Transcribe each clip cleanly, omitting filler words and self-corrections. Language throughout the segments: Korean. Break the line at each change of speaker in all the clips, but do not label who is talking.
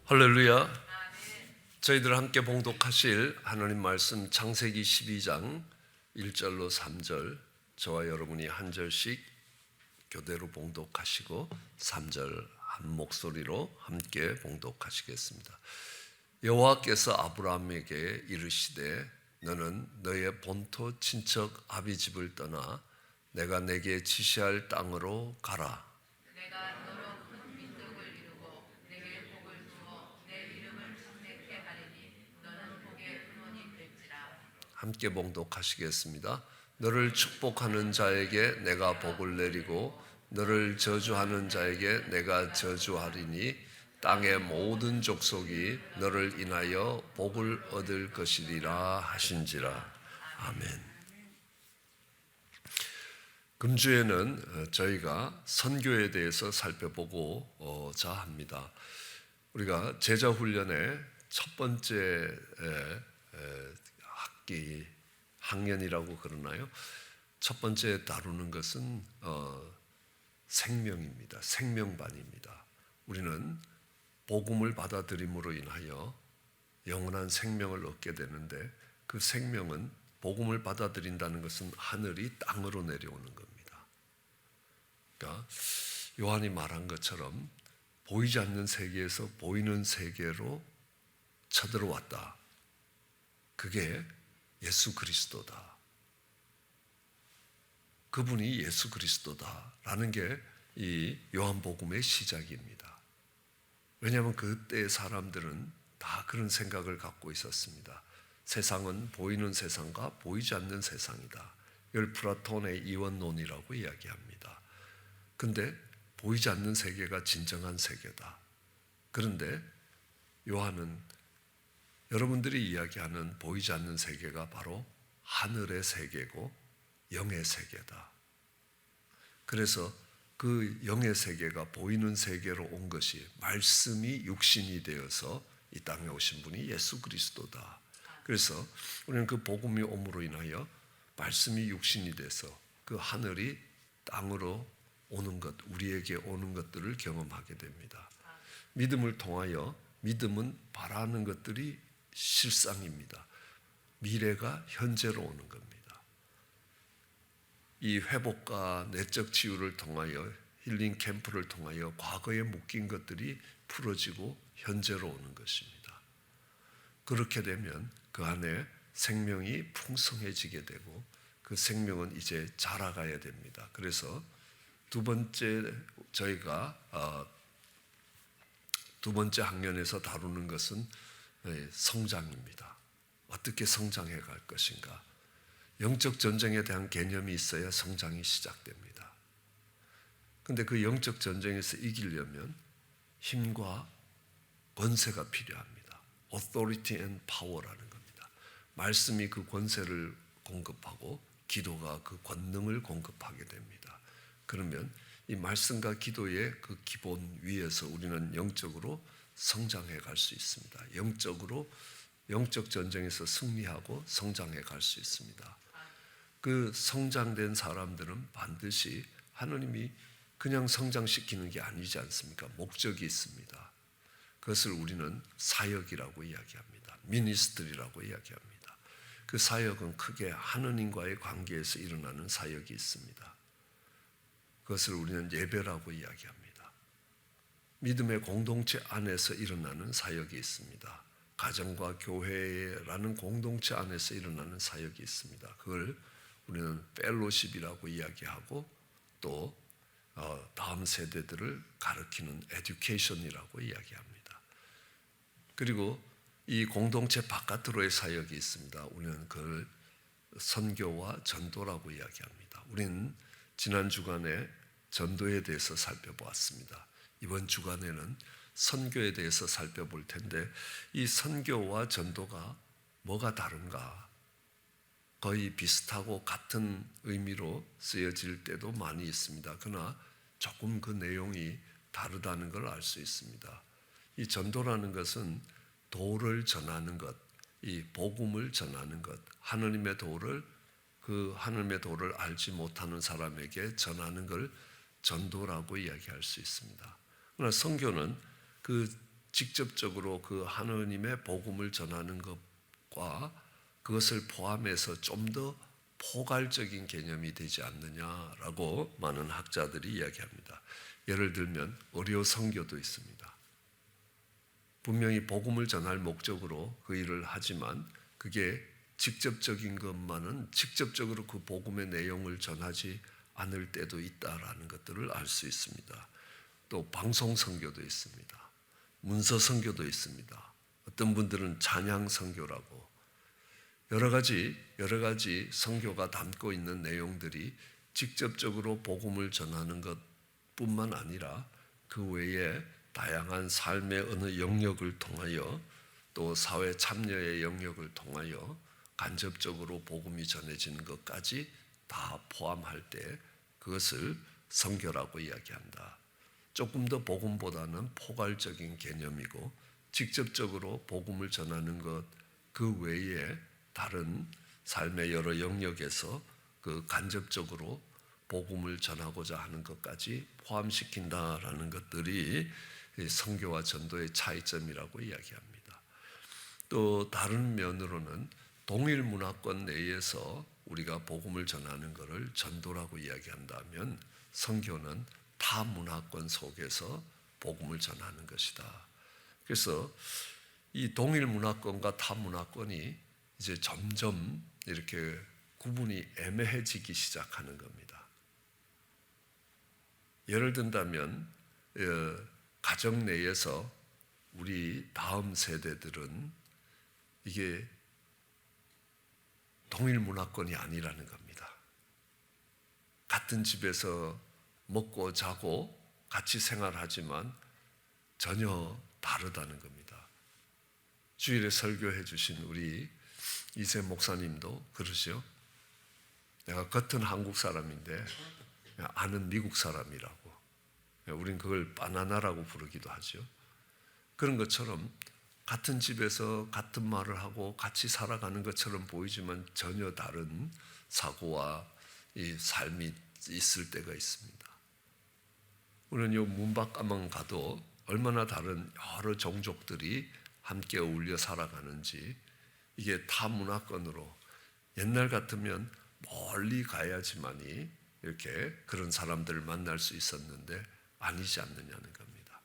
할렐루야. 저희들 함께 봉독하실 하나님 말씀 창세기 12장 1절로 3절, 저와 여러분이 한 절씩 교대로 봉독하시고 3절 한 목소리로 함께 봉독하시겠습니다. 여호와께서 아브라함에게 이르시되 너는 너의 본토 친척 아비 집을 떠나 내가 내게 지시할 땅으로 가라. 함께 봉독하시겠습니다. 너를 축복하는 자에게 내가 복을 내리고 너를 저주하는 자에게 내가 저주하리니 땅의 모든 족속이 너를 인하여 복을 얻을 것이리라 하신지라. 아멘. 금주에는 저희가 선교에 대해서 살펴보고자 합니다. 우리가 제자훈련의 첫 번째 학년이라고 그러나요? 첫 번째 다루는 것은 생명입니다. 생명반입니다. 우리는 복음을 받아들임으로 인하여 영원한 생명을 얻게 되는데, 그 생명은 복음을 받아들인다는 것은 하늘이 땅으로 내려오는 겁니다. 그러니까 요한이 말한 것처럼 보이지 않는 세계에서 보이는 세계로 쳐들어왔다. 그게 예수 그리스도다. 그분이 예수 그리스도다라는 게 이 요한복음의 시작입니다. 왜냐하면 그때 사람들은 다 그런 생각을 갖고 있었습니다. 세상은 보이는 세상과 보이지 않는 세상이다. 이걸 플라톤의 이원론이라고 이야기합니다. 근데 보이지 않는 세계가 진정한 세계다. 그런데 요한은 여러분들이 이야기하는 보이지 않는 세계가 바로 하늘의 세계고 영의 세계다. 그래서 그 영의 세계가 보이는 세계로 온 것이 말씀이 육신이 되어서 이 땅에 오신 분이 예수 그리스도다. 그래서 우리는 그 복음이 옴으로 인하여 말씀이 육신이 돼서 그 하늘이 땅으로 오는 것, 우리에게 오는 것들을 경험하게 됩니다. 믿음을 통하여, 믿음은 바라는 것들이 실상입니다. 미래가 현재로 오는 겁니다. 이 회복과 내적 치유를 통하여, 힐링 캠프를 통하여 과거에 묶인 것들이 풀어지고 현재로 오는 것입니다. 그렇게 되면 그 안에 생명이 풍성해지게 되고 그 생명은 이제 자라가야 됩니다. 그래서 두 번째 저희가 두 번째 학년에서 다루는 것은 성장입니다. 어떻게 성장해 갈 것인가? 영적 전쟁에 대한 개념이 있어야 성장이 시작됩니다. 그런데 그 영적 전쟁에서 이기려면 힘과 권세가 필요합니다. Authority and power라는 겁니다. 말씀이 그 권세를 공급하고 기도가 그 권능을 공급하게 됩니다. 그러면 이 말씀과 기도의 그 기본 위에서 우리는 영적으로 성장해 갈 수 있습니다. 영적으로 영적 전쟁에서 승리하고 성장해 갈 수 있습니다. 그 성장된 사람들은 반드시 하나님이 그냥 성장시키는 게 아니지 않습니까? 목적이 있습니다. 그것을 우리는 사역이라고 이야기합니다. 미니스트리라고 이야기합니다. 그 사역은 크게 하느님과의 관계에서 일어나는 사역이 있습니다. 그것을 우리는 예배라고 이야기합니다. 믿음의 공동체 안에서 일어나는 사역이 있습니다. 가정과 교회라는 공동체 안에서 일어나는 사역이 있습니다. 그걸 우리는 펠로십이라고 이야기하고 또 다음 세대들을 가르치는 에듀케이션이라고 이야기합니다. 그리고 이 공동체 바깥으로의 사역이 있습니다. 우리는 그걸 선교와 전도라고 이야기합니다. 우리는 지난 주간에 전도에 대해서 살펴보았습니다. 이번 주간에는 선교에 대해서 살펴볼 텐데, 이 선교와 전도가 뭐가 다른가? 거의 비슷하고 같은 의미로 쓰여질 때도 많이 있습니다. 그러나 조금 그 내용이 다르다는 걸 알 수 있습니다. 이 전도라는 것은 도를 전하는 것, 이 복음을 전하는 것, 하느님의 도를, 그 하느님의 도를 알지 못하는 사람에게 전하는 걸 전도라고 이야기할 수 있습니다. 그러나 선교는 그 직접적으로 그 하느님의 복음을 전하는 것과 그것을 포함해서 좀 더 포괄적인 개념이 되지 않느냐라고 많은 학자들이 이야기합니다. 예를 들면 의료 선교도 있습니다. 분명히 복음을 전할 목적으로 그 일을 하지만 그게 직접적인 것만은 직접적으로 그 복음의 내용을 전하지 않을 때도 있다라는 것들을 알 수 있습니다. 또 방송 선교도 있습니다. 문서 선교도 있습니다. 어떤 분들은 찬양 선교라고 여러 가지 선교가 담고 있는 내용들이 직접적으로 복음을 전하는 것뿐만 아니라 그 외에 다양한 삶의 어느 영역을 통하여 또 사회 참여의 영역을 통하여 간접적으로 복음이 전해지는 것까지 다 포함할 때 그것을 선교라고 이야기한다. 조금 더 복음보다는 포괄적인 개념이고 직접적으로 복음을 전하는 것 그 외에 다른 삶의 여러 영역에서 그 간접적으로 복음을 전하고자 하는 것까지 포함시킨다라는 것들이 선교와 전도의 차이점이라고 이야기합니다. 또 다른 면으로는 동일 문화권 내에서 우리가 복음을 전하는 것을 전도라고 이야기한다면 선교는 타 문화권 속에서 복음을 전하는 것이다. 그래서 이 동일 문화권과 타 문화권이 이제 점점 이렇게 구분이 애매해지기 시작하는 겁니다. 예를 든다면 가정 내에서 우리 다음 세대들은 이게 동일 문화권이 아니라는 겁니다. 같은 집에서 먹고 자고 같이 생활하지만 전혀 다르다는 겁니다. 주일에 설교해 주신 우리 이세 목사님도 그러죠. 내가 겉은 한국 사람인데 아는 미국 사람이라고. 우린 그걸 바나나라고 부르기도 하죠. 그런 것처럼 같은 집에서 같은 말을 하고 같이 살아가는 것처럼 보이지만 전혀 다른 사고와 이 삶이 있을 때가 있습니다. 우리는 요 문밖가만 가도 얼마나 다른 여러 종족들이 함께 어울려 살아가는지 이게 타 문화권으로 옛날 같으면 멀리 가야지만이 이렇게 그런 사람들을 만날 수 있었는데 아니지 않느냐는 겁니다.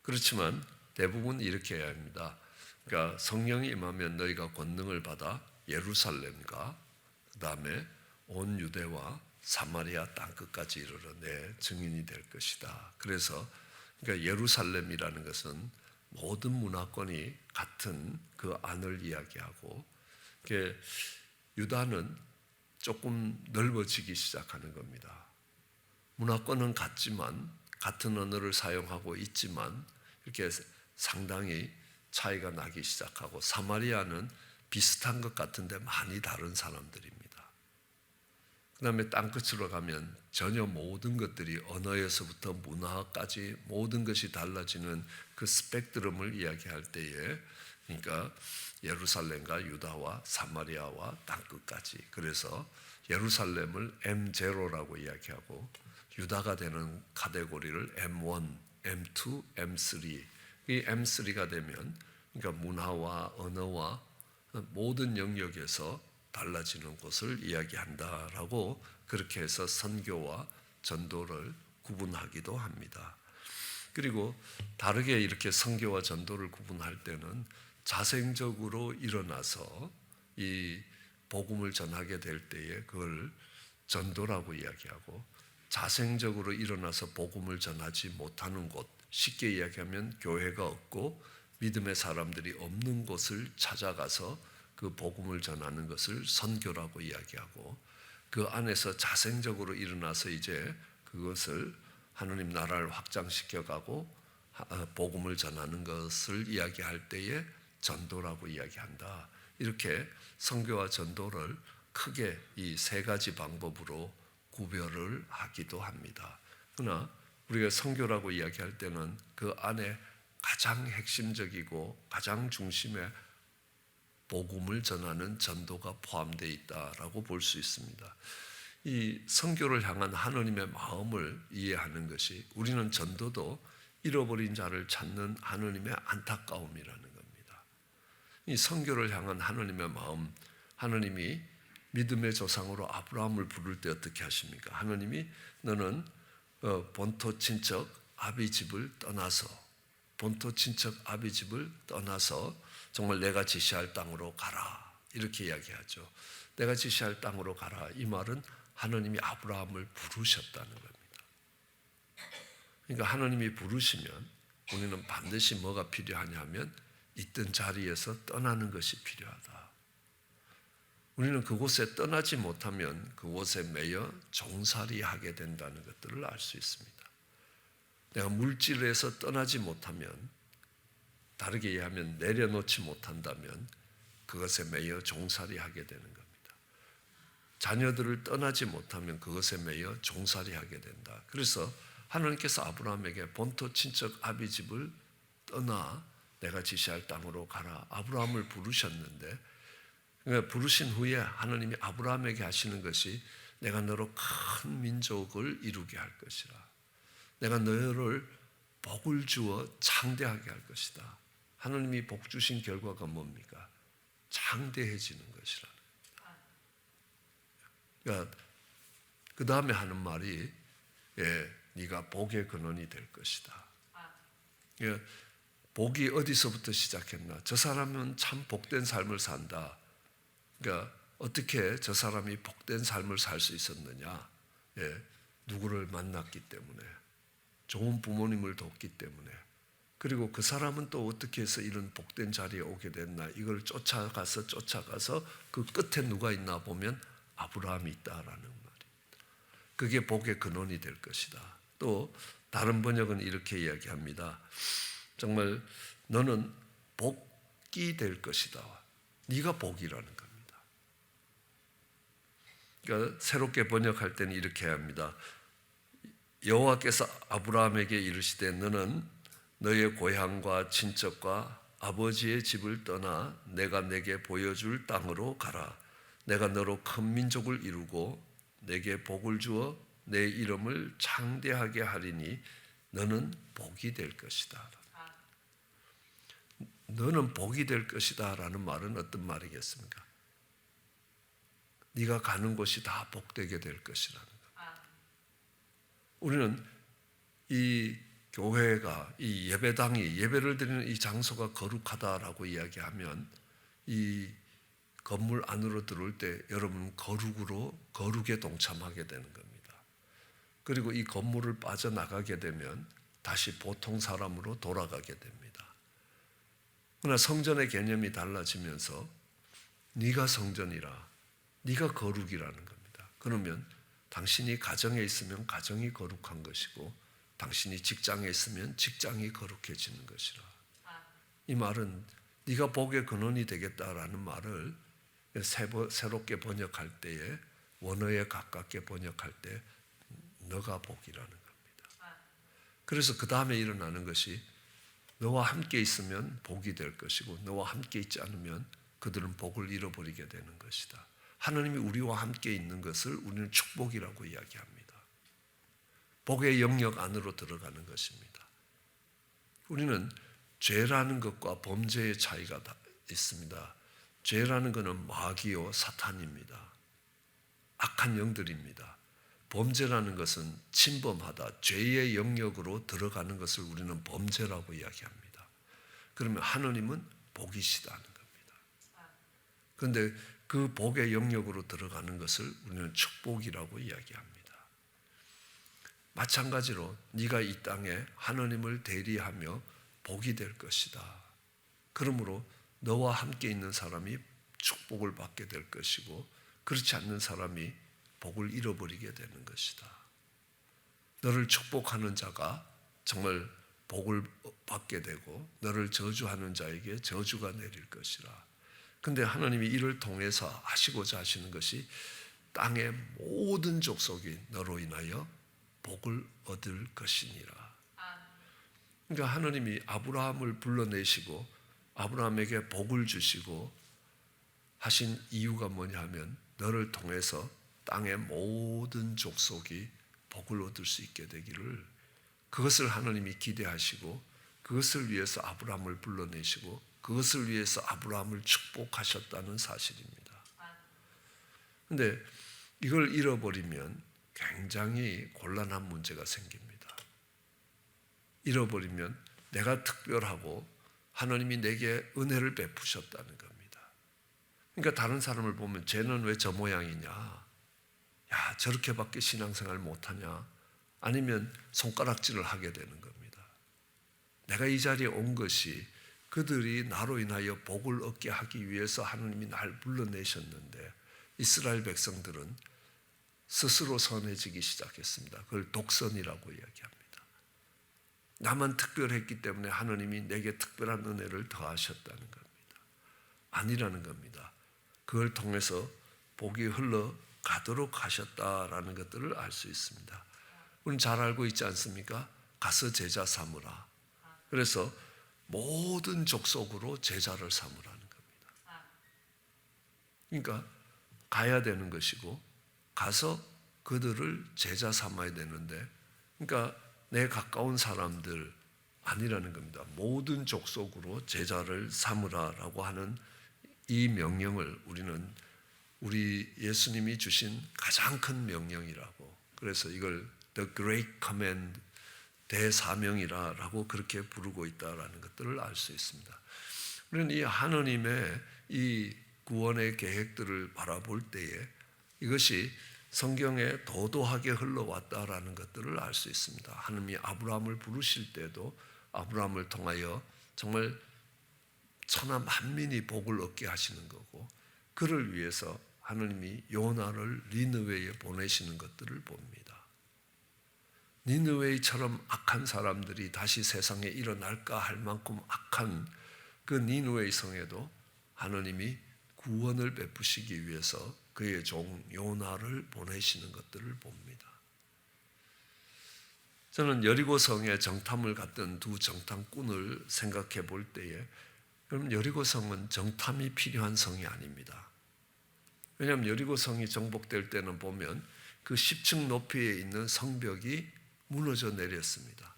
그렇지만 대부분 이렇게 해야 합니다. 그러니까 성령이 임하면 너희가 권능을 받아 예루살렘과 그 다음에 온 유대와 사마리아 땅끝까지 이르러 내 증인이 될 것이다. 그래서 그러니까 예루살렘이라는 것은 모든 문화권이 같은 그 안을 이야기하고 유다는 조금 넓어지기 시작하는 겁니다. 문화권은 같지만 같은 언어를 사용하고 있지만 이렇게 상당히 차이가 나기 시작하고 사마리아는 비슷한 것 같은데 많이 다른 사람들입니다. 그 다음에 땅끝으로 가면 전혀 모든 것들이 언어에서부터 문화까지 모든 것이 달라지는 그 스펙트럼을 이야기할 때에 그러니까 예루살렘과 유다와 사마리아와 땅끝까지 그래서 예루살렘을 M0라고 이야기하고 유다가 되는 카테고리를 M1, M2, M3 이 M3가 되면 그러니까 문화와 언어와 모든 영역에서 달라지는 곳을 이야기한다라고 그렇게 해서 선교와 전도를 구분하기도 합니다. 그리고 다르게 이렇게 선교와 전도를 구분할 때는 자생적으로 일어나서 이 복음을 전하게 될 때에 그걸 전도라고 이야기하고 자생적으로 일어나서 복음을 전하지 못하는 곳 쉽게 이야기하면 교회가 없고 믿음의 사람들이 없는 곳을 찾아가서 그 복음을 전하는 것을 선교라고 이야기하고 그 안에서 자생적으로 일어나서 이제 그것을 하느님 나라를 확장시켜가고 복음을 전하는 것을 이야기할 때에 전도라고 이야기한다. 이렇게 선교와 전도를 크게 이 세 가지 방법으로 구별을 하기도 합니다. 그러나 우리가 선교라고 이야기할 때는 그 안에 가장 핵심적이고 가장 중심에 복음을 전하는 전도가 포함되어 있다라고 볼 수 있습니다. 이 선교를 향한 하느님의 마음을 이해하는 것이 우리는 전도도 잃어버린 자를 찾는 하느님의 안타까움이라는 겁니다. 이 선교를 향한 하느님의 마음, 하느님이 믿음의 조상으로 아브라함을 부를 때 어떻게 하십니까? 하느님이 너는 본토 친척 아비 집을 떠나서 정말 내가 지시할 땅으로 가라, 이렇게 이야기하죠. 내가 지시할 땅으로 가라, 이 말은 하느님이 아브라함을 부르셨다는 겁니다. 그러니까 하느님이 부르시면 우리는 반드시 뭐가 필요하냐 하면 있던 자리에서 떠나는 것이 필요하다. 우리는 그곳에 떠나지 못하면 그곳에 매여 종살이하게 된다는 것들을 알 수 있습니다. 내가 물질에서 떠나지 못하면, 다르게 이해하면 내려놓지 못한다면 그것에 매여 종살이하게 되는 겁니다. 자녀들을 떠나지 못하면 그것에 매여 종살이하게 된다. 그래서 하나님께서 아브라함에게 본토 친척 아비 집을 떠나 내가 지시할 땅으로 가라, 아브라함을 부르셨는데, 그러니까 부르신 후에 하나님이 아브라함에게 하시는 것이 내가 너로 큰 민족을 이루게 할 것이라, 내가 너를 복을 주어 창대하게 할 것이다. 하나님이 복 주신 결과가 뭡니까? 창대해지는 것이라. 그러니까 그 다음에 하는 말이 네가 복의 근원이 될 것이다. 복이 어디서부터 시작했나? 저 사람은 참 복된 삶을 산다. 그러니까 어떻게 저 사람이 복된 삶을 살 수 있었느냐? 누구를 만났기 때문에, 좋은 부모님을 뒀기 때문에, 그리고 그 사람은 또 어떻게 해서 이런 복된 자리에 오게 됐나? 이걸 쫓아가서 그 끝에 누가 있나 보면 아브라함이 있다라는 말입니다. 그게 복의 근원이 될 것이다. 또 다른 번역은 이렇게 이야기합니다. 정말 너는 복이 될 것이다. 네가 복이라는 겁니다. 그러니까 새롭게 번역할 때는 이렇게 합니다. 여호와께서 아브라함에게 이르시되 너는 너의 고향과 친척과 아버지의 집을 떠나 내가 내게 보여줄 땅으로 가라. 내가 너로 큰 민족을 이루고 내게 복을 주어 내 이름을 창대하게 하리니 너는 복이 될 것이다. 너는 복이 될 것이다 라는 말은 어떤 말이겠습니까? 네가 가는 곳이 다 복되게 될 것이라는 겁니다. 우리는 이 교회가, 이 예배당이, 예배를 드리는 이 장소가 거룩하다라고 이야기하면 이 건물 안으로 들어올 때 여러분 거룩에 동참하게 되는 겁니다. 그리고 이 건물을 빠져나가게 되면 다시 보통 사람으로 돌아가게 됩니다. 그러나 성전의 개념이 달라지면서 네가 성전이라, 네가 거룩이라는 겁니다. 그러면 당신이 가정에 있으면 가정이 거룩한 것이고 당신이 직장에 있으면 직장이 거룩해지는 것이라. 이 말은 네가 복의 근원이 되겠다라는 말을 새롭게 번역할 때에, 원어에 가깝게 번역할 때 너가 복이라는 겁니다. 그래서 그 다음에 일어나는 것이 너와 함께 있으면 복이 될 것이고 너와 함께 있지 않으면 그들은 복을 잃어버리게 되는 것이다. 하나님이 우리와 함께 있는 것을 우리는 축복이라고 이야기합니다. 복의 영역 안으로 들어가는 것입니다. 우리는 죄라는 것과 범죄의 차이가 있습니다. 죄라는 것은 마귀요 사탄입니다. 악한 영들입니다. 범죄라는 것은 침범하다, 죄의 영역으로 들어가는 것을 우리는 범죄라고 이야기합니다. 그러면 하느님은 복이시다는 겁니다. 그런데 그 복의 영역으로 들어가는 것을 우리는 축복이라고 이야기합니다. 마찬가지로 네가 이 땅에 하느님을 대리하며 복이 될 것이다. 그러므로 너와 함께 있는 사람이 축복을 받게 될 것이고 그렇지 않는 사람이 복을 잃어버리게 되는 것이다. 너를 축복하는 자가 정말 복을 받게 되고 너를 저주하는 자에게 저주가 내릴 것이라. 근데 하나님이 이를 통해서 하시고자 하시는 것이 땅의 모든 족속이 너로 인하여 복을 얻을 것이니라. 그러니까 하나님이 아브라함을 불러내시고 아브라함에게 복을 주시고 하신 이유가 뭐냐 하면 너를 통해서 땅의 모든 족속이 복을 얻을 수 있게 되기를 그것을 하나님이 기대하시고 그것을 위해서 아브라함을 불러내시고 그것을 위해서 아브라함을 축복하셨다는 사실입니다. 그런데 이걸 잃어버리면 굉장히 곤란한 문제가 생깁니다. 잃어버리면 내가 특별하고 하나님이 내게 은혜를 베푸셨다는 겁니다. 그러니까 다른 사람을 보면 쟤는 왜 저 모양이냐? 야, 저렇게밖에 신앙생활 못하냐? 아니면 손가락질을 하게 되는 겁니다. 내가 이 자리에 온 것이 그들이 나로 인하여 복을 얻게 하기 위해서 하나님이 날 불러내셨는데 이스라엘 백성들은 스스로 선해지기 시작했습니다. 그걸 독선이라고 이야기합니다. 나만 특별했기 때문에 하나님이 내게 특별한 은혜를 더하셨다는 겁니다. 아니라는 겁니다. 그걸 통해서 복이 흘러가도록 하셨다라는 것들을 알 수 있습니다. 우리는 잘 알고 있지 않습니까? 가서 제자 삼으라. 그래서 모든 족속으로 제자를 삼으라는 겁니다. 그러니까 가야 되는 것이고 가서 그들을 제자 삼아야 되는데, 그러니까 내 가까운 사람들 아니라는 겁니다. 모든 족속으로 제자를 삼으라라고 하는 이 명령을 우리는 우리 예수님이 주신 가장 큰 명령이라고, 그래서 이걸 The Great Command, 대사명이라고 그렇게 부르고 있다라는 것들을 알 수 있습니다. 우리는 이 하나님의 이 구원의 계획들을 바라볼 때에 이것이 성경에 도도하게 흘러왔다라는 것들을 알 수 있습니다. 하나님이 아브라함을 부르실 때도 아브라함을 통하여 정말 천하 만민이 복을 얻게 하시는 거고, 그를 위해서 하나님이 요나를 니느웨에 보내시는 것들을 봅니다. 니느웨처럼 악한 사람들이 다시 세상에 일어날까 할 만큼 악한 그 니느웨 성에도 하나님이 구원을 베푸시기 위해서 그의 종 요나를 보내시는 것들을 봅니다. 저는 여리고 성에 정탐을 갔던 두 정탐꾼을 생각해 볼 때에, 그럼 여리고 성은 정탐이 필요한 성이 아닙니다. 왜냐하면 여리고 성이 정복될 때는 보면 그 10층 높이에 있는 성벽이 무너져 내렸습니다.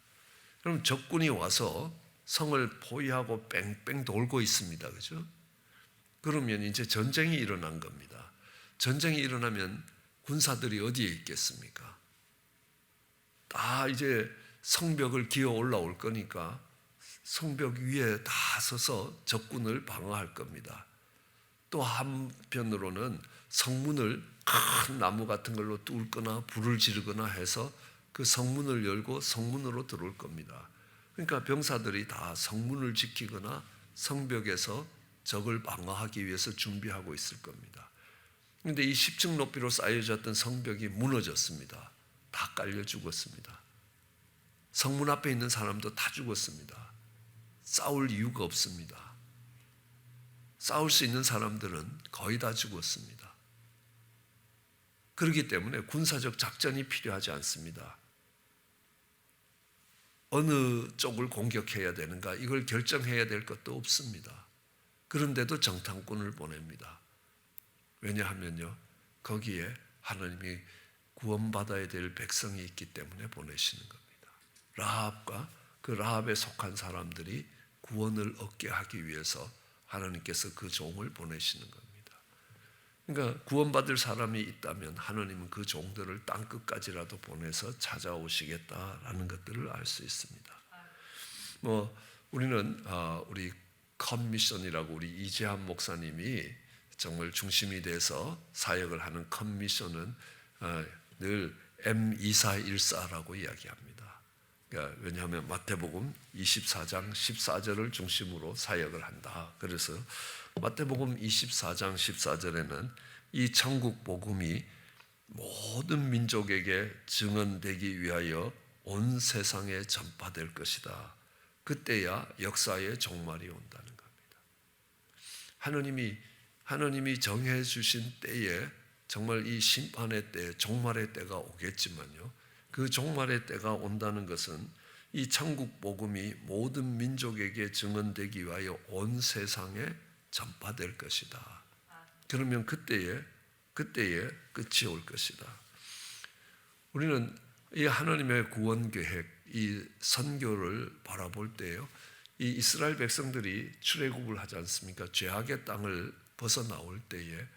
그럼 적군이 와서 성을 포위하고 뺑뺑 돌고 있습니다. 그죠? 그러면 이제 전쟁이 일어난 겁니다. 전쟁이 일어나면 군사들이 어디에 있겠습니까? 다 이제 성벽을 기어 올라올 거니까 성벽 위에 다 서서 적군을 방어할 겁니다. 또 한편으로는 성문을 큰 나무 같은 걸로 뚫거나 불을 지르거나 해서 그 성문을 열고 성문으로 들어올 겁니다. 그러니까 병사들이 다 성문을 지키거나 성벽에서 적을 방어하기 위해서 준비하고 있을 겁니다. 그런데 이 10층 높이로 쌓여졌던 성벽이 무너졌습니다. 다 깔려 죽었습니다. 성문 앞에 있는 사람도 다 죽었습니다. 싸울 이유가 없습니다. 싸울 수 있는 사람들은 거의 다 죽었습니다. 그렇기 때문에 군사적 작전이 필요하지 않습니다. 어느 쪽을 공격해야 되는가 이걸 결정해야 될 것도 없습니다. 그런데도 정탐꾼을 보냅니다. 왜냐하면요, 거기에 하나님이 구원받아야 될 백성이 있기 때문에 보내시는 겁니다. 라합과 그 라합에 속한 사람들이 구원을 얻게 하기 위해서 하나님께서 그 종을 보내시는 겁니다. 그러니까 구원받을 사람이 있다면 하나님은 그 종들을 땅끝까지라도 보내서 찾아오시겠다라는 것들을 알 수 있습니다. 우리는 우리 컴미션이라고 우리 이재한 목사님이 정말 중심이 돼서 사역을 하는 컴미션은 늘 M2414라고 이야기합니다. 그러니까 왜냐하면 마태복음 24장 14절을 중심으로 사역을 한다. 그래서 마태복음 24장 14절에는 이 천국 복음이 모든 민족에게 증언되기 위하여 온 세상에 전파될 것이다. 그때야 역사의 종말이 온다는 겁니다. 하나님이 정해 주신 때에 정말 이 심판의 때, 종말의 때가 오겠지만요, 그 종말의 때가 온다는 것은 이 천국 복음이 모든 민족에게 증언되기 위하여 온 세상에 전파될 것이다. 그러면 그때에 끝이 올 것이다. 우리는 이 하나님의 구원 계획, 이 선교를 바라볼 때요, 이 이스라엘 백성들이 출애굽을 하지 않습니까? 죄악의 땅을 벗어나올 때에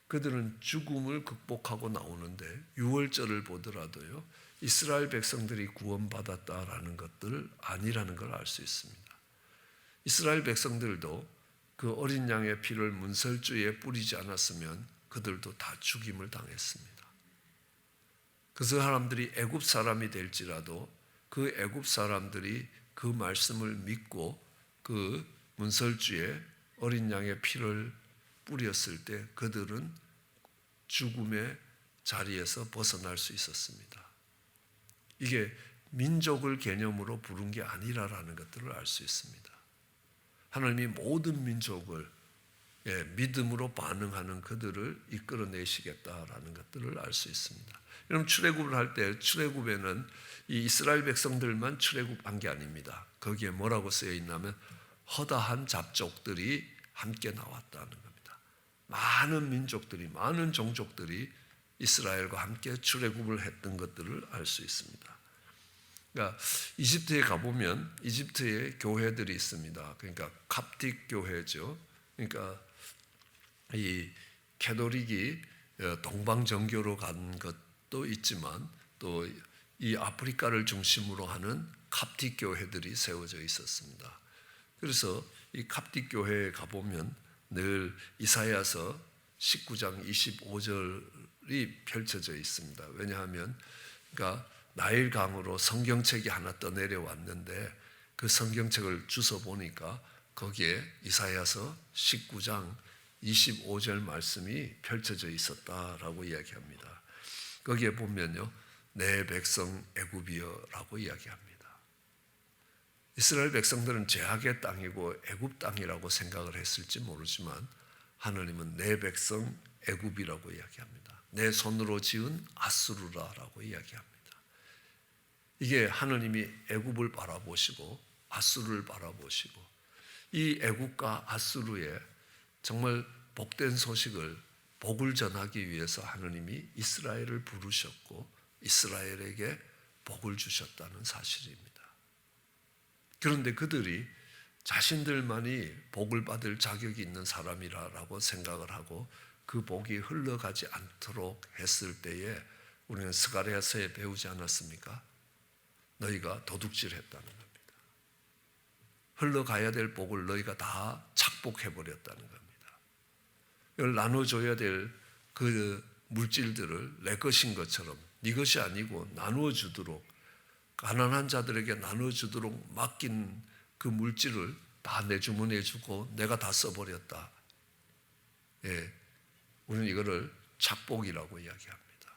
그들은 죽음을 극복하고 나오는데, 유월절을 보더라도요, 이스라엘 백성들이 구원받았다라는 것들 아니라는 걸 알 수 있습니다. 이스라엘 백성들도 그 어린 양의 피를 문설주에 뿌리지 않았으면 그들도 다 죽임을 당했습니다. 그 사람들이 애굽 사람이 될지라도 그 애굽 사람들이 그 말씀을 믿고 그 문설주에 어린 양의 피를 뿌렸을 때 그들은 죽음의 자리에서 벗어날 수 있었습니다. 이게 민족을 개념으로 부른 게 아니라라는 것들을 알 수 있습니다. 하나님이 모든 민족을 믿음으로 반응하는 그들을 이끌어내시겠다라는 것들을 알 수 있습니다. 여러분, 출애굽을 할 때 출애굽에는 이 이스라엘 백성들만 출애굽한 게 아닙니다. 거기에 뭐라고 쓰여 있냐면 허다한 잡족들이 함께 나왔다는 겁니다. 많은 민족들이, 많은 종족들이 이스라엘과 함께 출애굽을 했던 것들을 알 수 있습니다. 그러니까 이집트에 가보면 이집트에 교회들이 있습니다. 그러니까 캅틱 교회죠. 그러니까 이 캐톨릭이 동방정교로 간 것도 있지만 또 이 아프리카를 중심으로 하는 캅틱 교회들이 세워져 있었습니다. 그래서 이 캅틱 교회에 가보면 늘 이사야서 19장 25절이 펼쳐져 있습니다. 왜냐하면 그러니까 나일강으로 성경책이 하나 떠내려왔는데 그 성경책을 주워 보니까 거기에 이사야서 19장 25절 말씀이 펼쳐져 있었다라고 이야기합니다. 거기에 보면요, 내 백성 애굽이여라고 이야기합니다. 이스라엘 백성들은 죄악의 땅이고 애굽 땅이라고 생각을 했을지 모르지만 하나님은 내 백성 애굽이라고 이야기합니다. 내 손으로 지은 아수르라라고 이야기합니다. 이게 하나님이 애굽을 바라보시고 아수르를 바라보시고 이 애굽과 아수르의 정말 복된 소식을, 복을 전하기 위해서 하나님이 이스라엘을 부르셨고 이스라엘에게 복을 주셨다는 사실입니다. 그런데 그들이 자신들만이 복을 받을 자격이 있는 사람이라고 생각을 하고 그 복이 흘러가지 않도록 했을 때에 우리는 스가랴서에 배우지 않았습니까? 너희가 도둑질했다는 겁니다. 흘러가야 될 복을 너희가 다 착복해버렸다는 겁니다. 이걸 나눠줘야 될 그 물질들을 내 것인 것처럼 네 것이 아니고 나누어 주도록, 가난한 자들에게 나눠주도록 맡긴 그 물질을 다 내 주머니에 주고 내가 다 써버렸다. 예, 우리는 이거를 착복이라고 이야기합니다.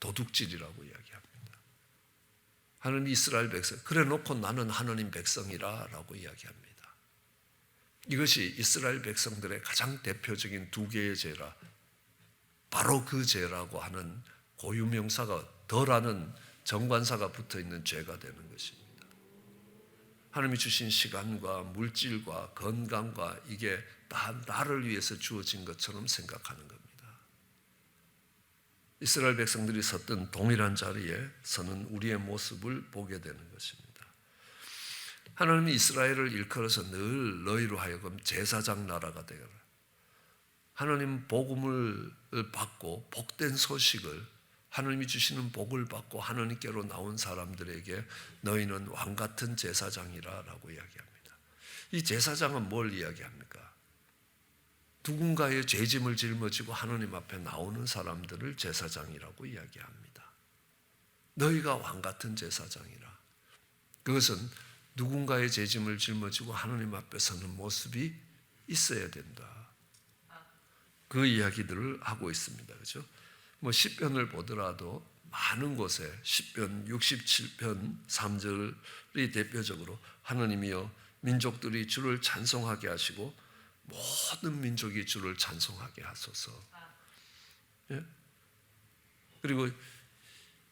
도둑질이라고 이야기합니다. 하나님 이스라엘 백성, 그래 놓고 나는 하나님 백성이라고 이야기합니다. 이것이 이스라엘 백성들의 가장 대표적인 두 개의 죄라, 바로 그 죄라고 하는 고유명사가 덜하는 정관사가 붙어있는 죄가 되는 것입니다. 하나님이 주신 시간과 물질과 건강과 이게 다 나를 위해서 주어진 것처럼 생각하는 겁니다. 이스라엘 백성들이 섰던 동일한 자리에 서는 우리의 모습을 보게 되는 것입니다. 하나님이 이스라엘을 일컬어서 늘 너희로 하여금 제사장 나라가 되어라. 하나님 복음을 받고 복된 소식을, 하나님이 주시는 복을 받고 하나님께로 나온 사람들에게 너희는 왕같은 제사장이라고 이야기합니다. 이 제사장은 뭘 이야기합니까? 누군가의 죄짐을 짊어지고 하나님 앞에 나오는 사람들을 제사장이라고 이야기합니다. 너희가 왕같은 제사장이라. 그것은 누군가의 죄짐을 짊어지고 하나님 앞에 서는 모습이 있어야 된다. 그 이야기들을 하고 있습니다. 그렇죠? 뭐 시편을 보더라도 많은 곳에 시편 67편 3절이 대표적으로 하나님이여 민족들이 주를 찬송하게 하시고 모든 민족이 주를 찬송하게 하소서. 예? 그리고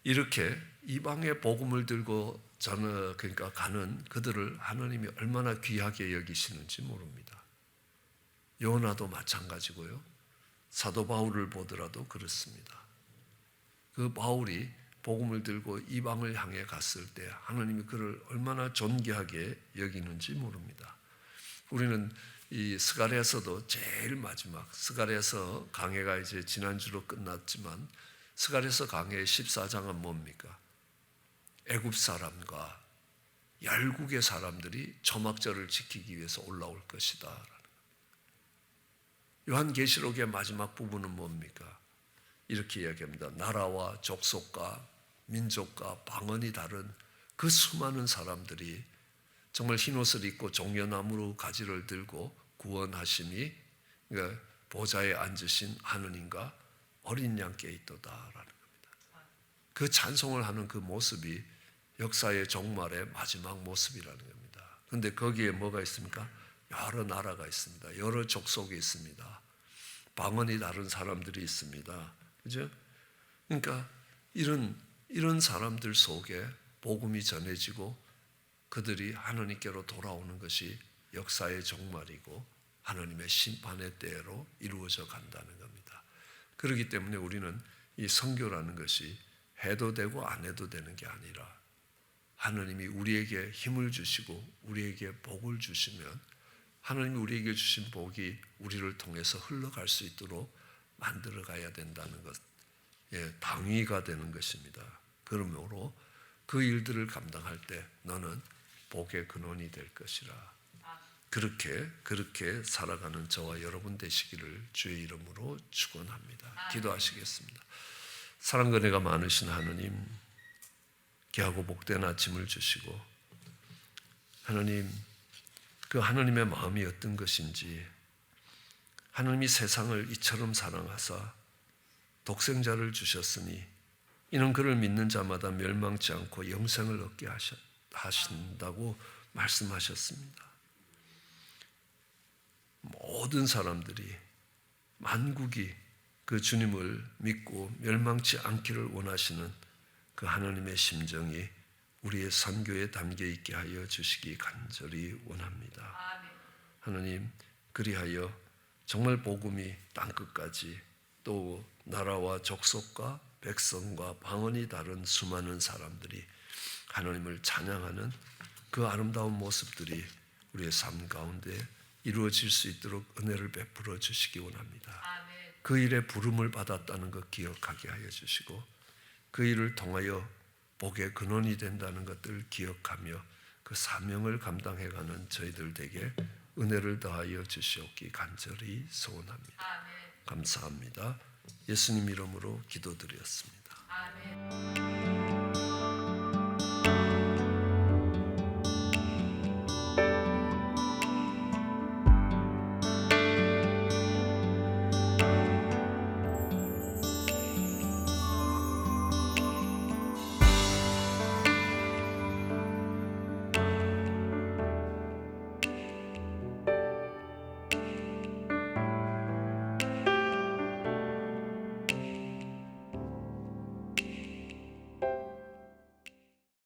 이렇게 이방의 복음을 들고 저는 그러니까 가는 그들을 하나님이 얼마나 귀하게 여기시는지 모릅니다. 요나도 마찬가지고요. 사도 바울을 보더라도 그렇습니다. 그 바울이 복음을 들고 이방을 향해 갔을 때 하나님이 그를 얼마나 존귀하게 여기는지 모릅니다. 우리는 이 스가랴서도 제일 마지막 스가랴서 강해가 이제 지난주로 끝났지만 스가랴서 강해의 14장은 뭡니까? 애굽 사람과 열국의 사람들이 초막절을 지키기 위해서 올라올 것이다. 요한계시록의 마지막 부분은 뭡니까? 이렇게 이야기합니다. 나라와 족속과 민족과 방언이 다른 그 수많은 사람들이 정말 흰옷을 입고 종려나무 가지를 들고 구원하심이 그러니까 보좌에 앉으신 하느님과 어린 양께 있도다라는 겁니다. 그 찬송을 하는 그 모습이 역사의 종말의 마지막 모습이라는 겁니다. 그런데 거기에 뭐가 있습니까? 여러 나라가 있습니다. 여러 족속이 있습니다. 방언이 다른 사람들이 있습니다. 그죠? 그러니까 이런 사람들 속에 복음이 전해지고 그들이 하나님께로 돌아오는 것이 역사의 종말이고 하나님의 심판의 때로 이루어져 간다는 겁니다. 그렇기 때문에 우리는 이 선교라는 것이 해도 되고 안 해도 되는 게 아니라 하나님이 우리에게 힘을 주시고 우리에게 복을 주시면 하나님이 우리에게 주신 복이 우리를 통해서 흘러갈 수 있도록 만들어 가야 된다는 것, 당위가 되는 것입니다. 그러므로 그 일들을 감당할 때 너는 복의 근원이 될 것이라. 그렇게 살아가는 저와 여러분 되시기를 주의 이름으로 축원합니다. 기도하시겠습니다. 사랑과 은혜가 많으신 하나님, 귀하고 복된 아침을 주시고 하나님, 그 하나님의 마음이 어떤 것인지 하나님이 세상을 이처럼 사랑하사 독생자를 주셨으니 이는 그를 믿는 자마다 멸망치 않고 영생을 얻게 하신다고 말씀하셨습니다. 모든 사람들이 만국이 그 주님을 믿고 멸망치 않기를 원하시는 그 하나님의 심정이 우리의 선교에 담겨 있게 하여 주시기 간절히 원합니다. 하나님, 그리하여 정말 복음이 땅끝까지 또 나라와 족속과 백성과 방언이 다른 수많은 사람들이 하나님을 찬양하는 그 아름다운 모습들이 우리의 삶 가운데 이루어질 수 있도록 은혜를 베풀어 주시기 원합니다. 그 일에 부름을 받았다는 것 기억하게 하여 주시고 그 일을 통하여 복의 근원이 된다는 것들을 기억하며 그 사명을 감당해가는 저희들 에게 은혜를 더하여 주시옵기 간절히 소원합니다. 감사합니다. 예수님 이름으로 기도드렸습니다.